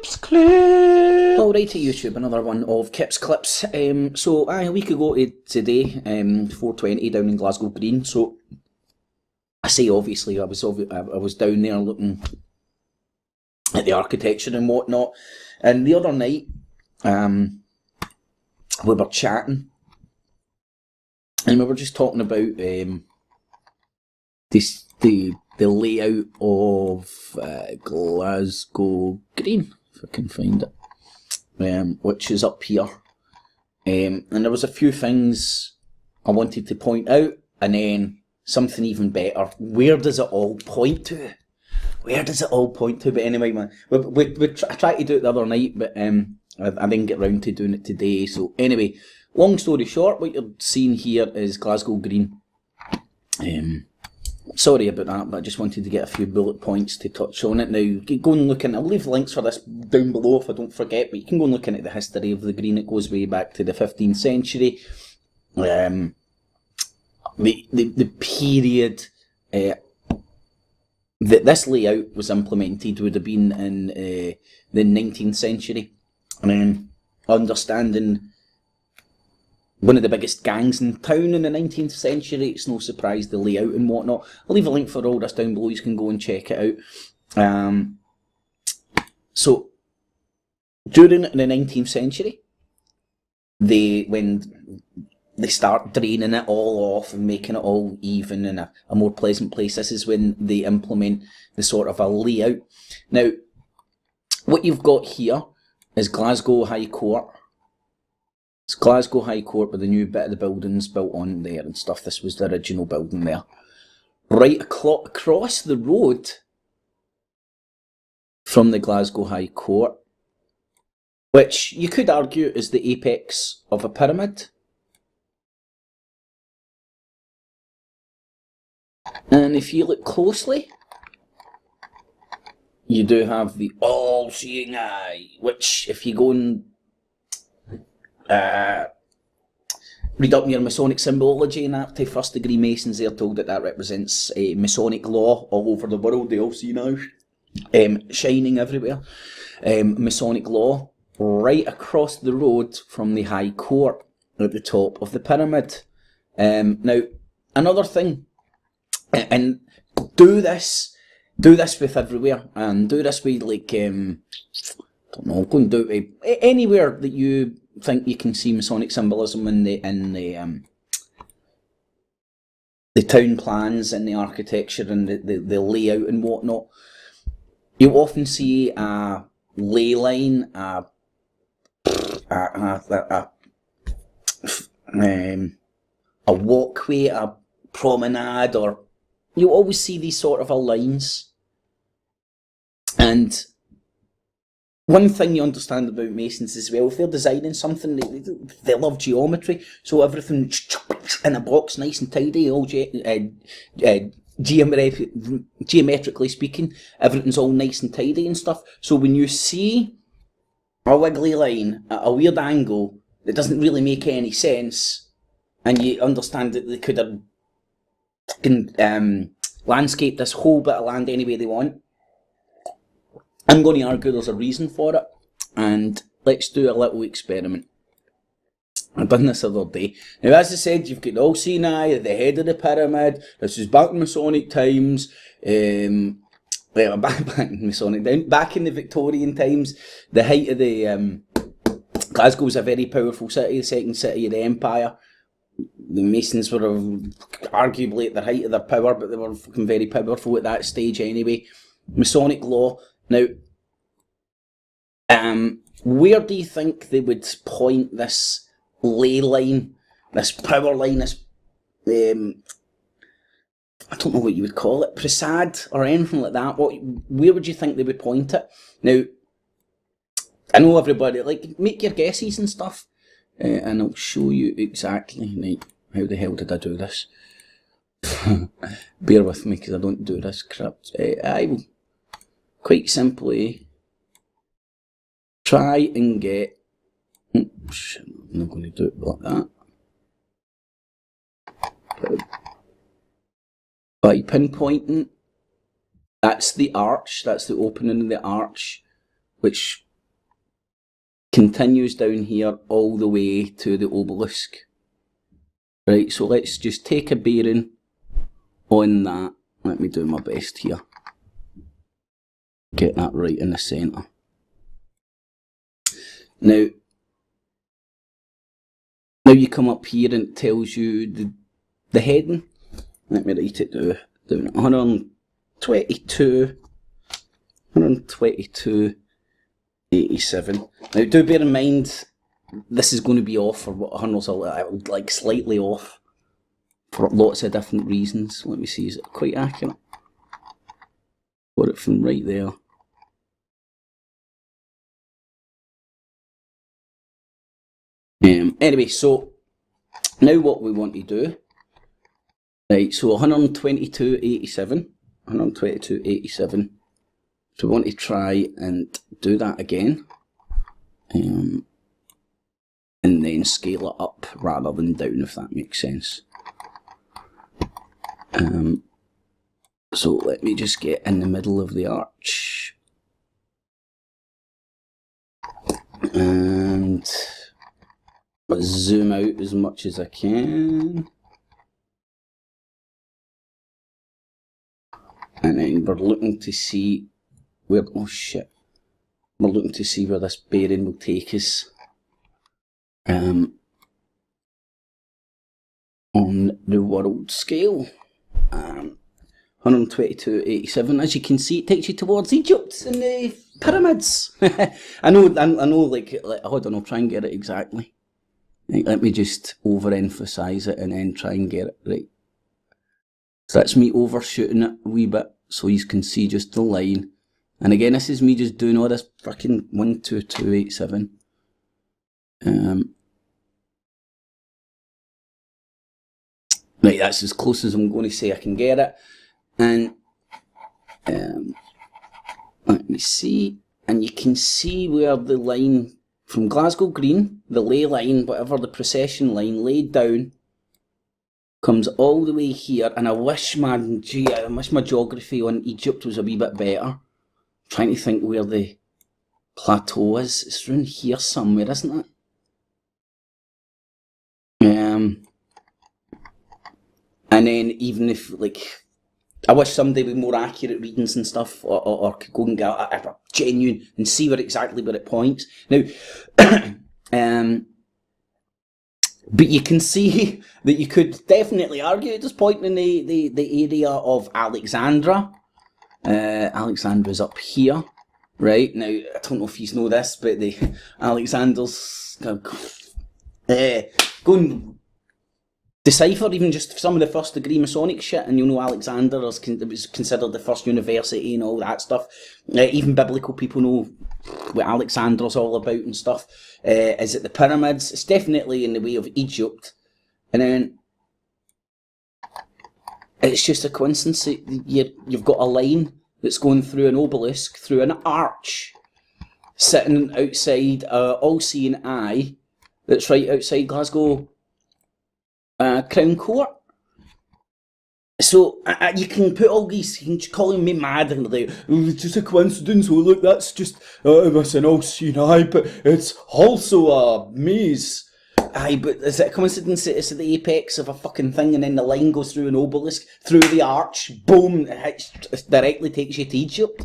Kips Clip! Alrighty YouTube, another one of Kips Clips. So a week ago to today, 4:20 down in Glasgow Greens. So I say obviously I was down there looking at the architecture and whatnot. And the other night, we were chatting, and we were just talking about the layout of Glasgow Green, if I can find it, which is up here. And there was a few things I wanted to point out, and then something even better. Where does it all point to? Where does it all point to? But anyway, man, I tried to do it the other night, but I didn't get round to doing it today. So anyway, long story short, what you're seeing here is Glasgow Green. Sorry about that, but I just wanted to get a few bullet points to touch on it. Now, go and look in, I'll leave links for this down below if I don't forget, but you can go and look into the history of the green. It goes way back to the 15th century. The period that this layout was implemented would have been in the 19th century. Understanding one of the biggest gangs in town in the 19th century, it's no surprise the layout and whatnot. I'll leave a link for all this down below, you can go and check it out. So, during the 19th century, when they start draining it all off and making it all even in a more pleasant place, this is when they implement the sort of a layout. Now, what you've got here is Glasgow High Court. It's Glasgow High Court with the new bit of the buildings built on there and stuff. This was the original building there. Right across the road from the Glasgow High Court, which you could argue is the apex of a pyramid. And if you look closely, you do have the all-seeing eye, which if you go and read up your Masonic symbology and that, to first degree Masons, they're told that that represents a Masonic law all over the world, the all-seeing eye, shining everywhere. Masonic law right across the road from the High Court at the top of the pyramid. Now, another thing, and do this with everywhere, and do this with like, I don't know, go and do it with anywhere that you think you can see Masonic symbolism in the town plans and the architecture and the layout and whatnot. You often see a ley line, a walkway, a promenade, or you always see these sort of lines. And one thing you understand about Masons as well, if they're designing something, they love geometry, so everything in a box, nice and tidy, all geometrically speaking, everything's all nice and tidy and stuff. So when you see a wiggly line at a weird angle that doesn't really make any sense, and you understand that they could have landscaped this whole bit of land any way they want, I'm going to argue there's a reason for it, and let's do a little experiment. I've done this the other day. Now, as I said, you've got the all-seeing eye at the head of the pyramid. This is back in Masonic times. Back in Masonic, back in the Victorian times, the height of the Glasgow was a very powerful city, the second city of the empire. The Masons were arguably at the height of their power, but they were fucking very powerful at that stage anyway. Masonic law. Now, where do you think they would point this ley line, this power line, this, I don't know what you would call it, facade or anything like that? Where would you think they would point it? Now, I know everybody, like, make your guesses and stuff, and I'll show you exactly. Right, how the hell did I do this? Bear with me, because I don't do this crap. I will quite simply try and get, oops, I'm not going to do it like that, by pinpointing, that's the arch, that's the opening of the arch, which continues down here all the way to the obelisk. Right, so let's just take a bearing on that. Let me do my best here. Get that right in the centre. Now you come up here and it tells you the heading. Let me write it down. 122.87. Now do bear in mind, this is going to be off for what Hunnell's like slightly off for lots of different reasons. Let me see, is it quite accurate? Got it from right there. Anyway, so now what we want to do, right, so 122.87, so we want to try and do that again, and then scale it up rather than down, if that makes sense. So let me just get in the middle of the arch, and zoom out as much as I can, and then we're looking to see where, oh shit, we're looking to see where this bearing will take us on the world scale. 122.87, as you can see, it takes you towards Egypt and the pyramids. I know, like, I don't know, try and get it exactly. Let me just overemphasize it and then try and get it right. So that's me overshooting it a wee bit so you can see just the line. And again, this is me just doing all this fucking 122.87. Right, that's as close as I'm going to say I can get it. And let me see. And you can see where the line from Glasgow Green, the ley line, whatever the procession line laid down, comes all the way here. And I wish my geography on Egypt was a wee bit better. I'm trying to think where the plateau is. It's around here somewhere, isn't it? And then even if, like, I wish somebody with more accurate readings and stuff, or could go and get a genuine and see exactly where it points. Now, but you can see that you could definitely argue it is pointing in the area of Alexandria. Alexandra's up here, right? Now, I don't know if you know this, but the Alexander's go and decipher even just some of the first degree Masonic shit, and you'll know Alexander was considered the first university and all that stuff. Even biblical people know what Alexander's all about and stuff. Is it the pyramids? It's definitely in the way of Egypt. And then it's just a coincidence that you've got a line that's going through an obelisk, through an arch, sitting outside all-seeing eye that's right outside Glasgow Crown Court. So you can put all these, you can call me mad and like, oh, it's just a coincidence, oh look, that's just, it's an all-seeing eye, but it's also a maze. Aye, but is it a coincidence that it's at the apex of a fucking thing and then the line goes through an obelisk, through the arch, boom, it directly takes you to Egypt?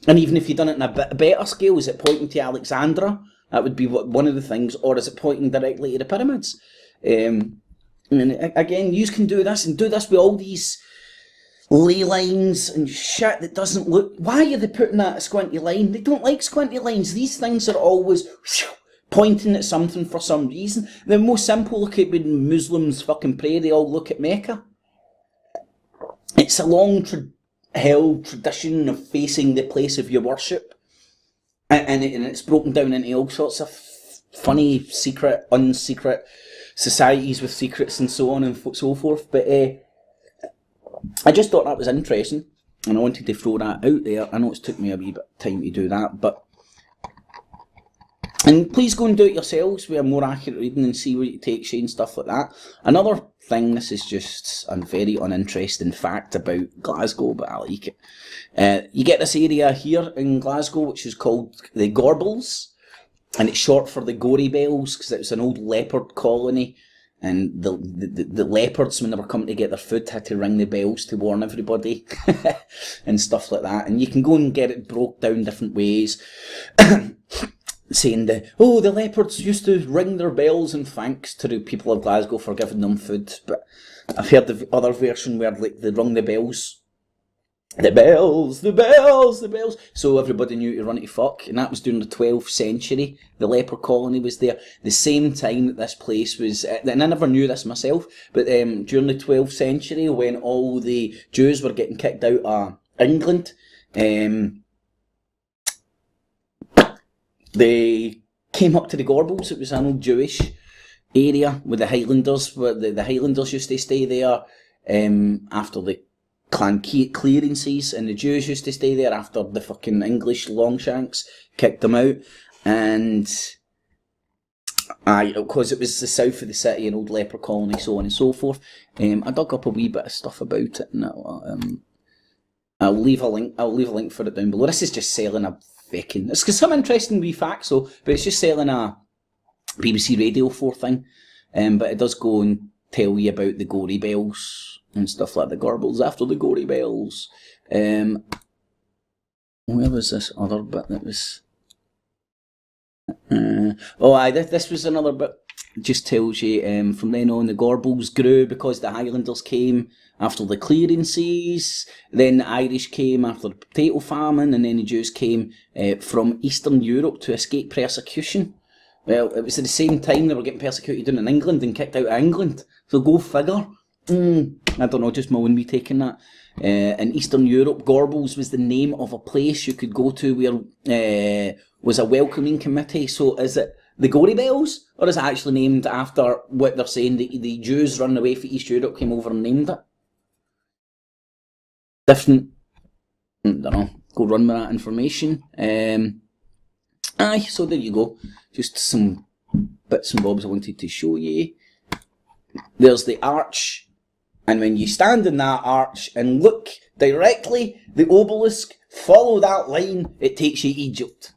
And even if you've done it in a better scale, is it pointing to Alexandria? That would be one of the things, or is it pointing directly to the pyramids? And again, you can do this, and do this with all these ley lines and shit that doesn't look... Why are they putting that a squinty line? They don't like squinty lines. These things are always pointing at something for some reason. The most simple, look at when Muslims fucking pray, they all look at Mecca. It's a long held tradition of facing the place of your worship. And it's broken down into all sorts of funny, secret, unsecret societies with secrets and so on and so forth. But I just thought that was interesting, and I wanted to throw that out there. I know it's took me a wee bit of time to do that, but... And please go and do it yourselves with a more accurate reading and see where it takes you and stuff like that. Another thing, this is just a very uninteresting fact about Glasgow, but I like it. You get this area here in Glasgow, which is called the Gorbals. and it's short for the Gory Bells, because it was an old leopard colony, and the leopards, when they were coming to get their food, had to ring the bells to warn everybody, and stuff like that. And you can go and get it broke down different ways, saying the leopards used to ring their bells in thanks to the people of Glasgow for giving them food. But I've heard the other version where like they rung the bells. The bells, the bells, the bells. So everybody knew to run to fuck, and that was during the 12th century. The leper colony was there. The same time that this place was, and I never knew this myself, but during the 12th century, when all the Jews were getting kicked out of England, they came up to the Gorbals. It was an old Jewish area with the Highlanders, where the Highlanders used to stay there after the clan clearances, and the Jews used to stay there after the fucking English Longshanks kicked them out. And because it was the south of the city, an old leper colony, so on and so forth. I dug up a wee bit of stuff about it, and I'll leave a link for it down below. This is just selling a fucking, it's got some interesting wee facts, but it's just selling a BBC Radio 4 thing. But it does go and tell you about the Gory Bells and stuff like the Gorbals after the Gory Bells. Where was this other bit that was... this was another bit. It just tells you, from then on, the Gorbals grew because the Highlanders came after the clearances, then the Irish came after the potato famine, and then the Jews came from Eastern Europe to escape persecution. Well, it was at the same time they were getting persecuted down in England and kicked out of England, so go figure. I don't know, just my own wee take on that. In Eastern Europe, Gorbals was the name of a place you could go to where was a welcoming committee. So is it the Gory Bells, or is it actually named after what they're saying, the Jews running away from East Europe came over and named it? Different, I don't know, go run with that information. So there you go, just some bits and bobs I wanted to show you. There's the arch, and when you stand in that arch and look directly, the obelisk, follow that line, it takes you to Egypt.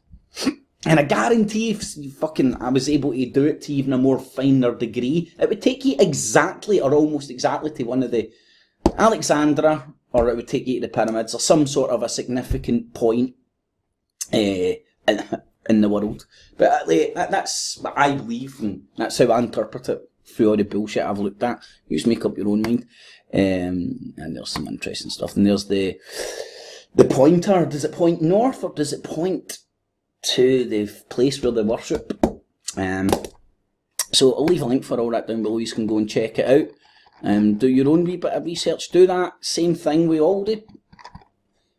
And I guarantee if I was able to do it to even a more finer degree, it would take you exactly, or almost exactly, to one of the Alexandria, or it would take you to the pyramids, or some sort of a significant point in the world. But that's what I believe, and that's how I interpret it through all the bullshit I've looked at. You just make up your own mind. And there's some interesting stuff. And there's the pointer. Does it point north, or does it point to the place where they worship? So I'll leave a link for all that down below. You can go and check it out. Do your own wee bit of research. Do that same thing we all do.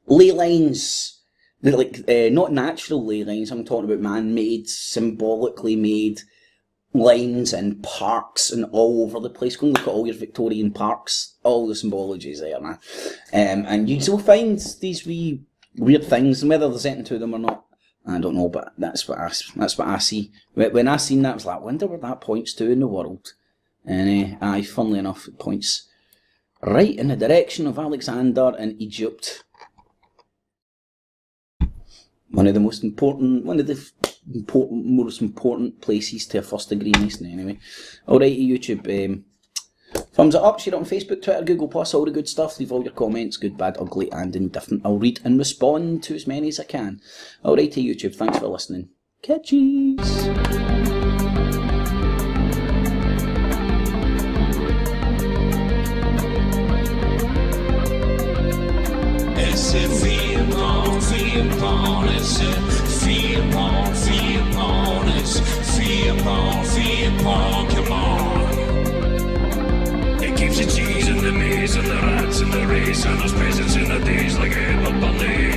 Ley lines. They're like, not natural ley lines. I'm talking about man-made, symbolically made lines and parks and all over the place. Go and look at all your Victorian parks. All the symbology is there, man. And you will find these wee weird things, and whether there's anything to them or not, I don't know, but that's what I see. When I seen that, I was like, I wonder where that points to in the world. And funnily enough, it points right in the direction of Alexander and Egypt. One of the most important places to a first degree Mason, anyway. Alright, YouTube, thumbs it up, share it on Facebook, Twitter, Google+, all the good stuff. Leave all your comments, good, bad, ugly, and indifferent. I'll read and respond to as many as I can. Alright, YouTube, thanks for listening. Catchies! F.E.A.R, come on. It keeps the cheese and the maize and the rats and the race and those peasants in the days like a bunny.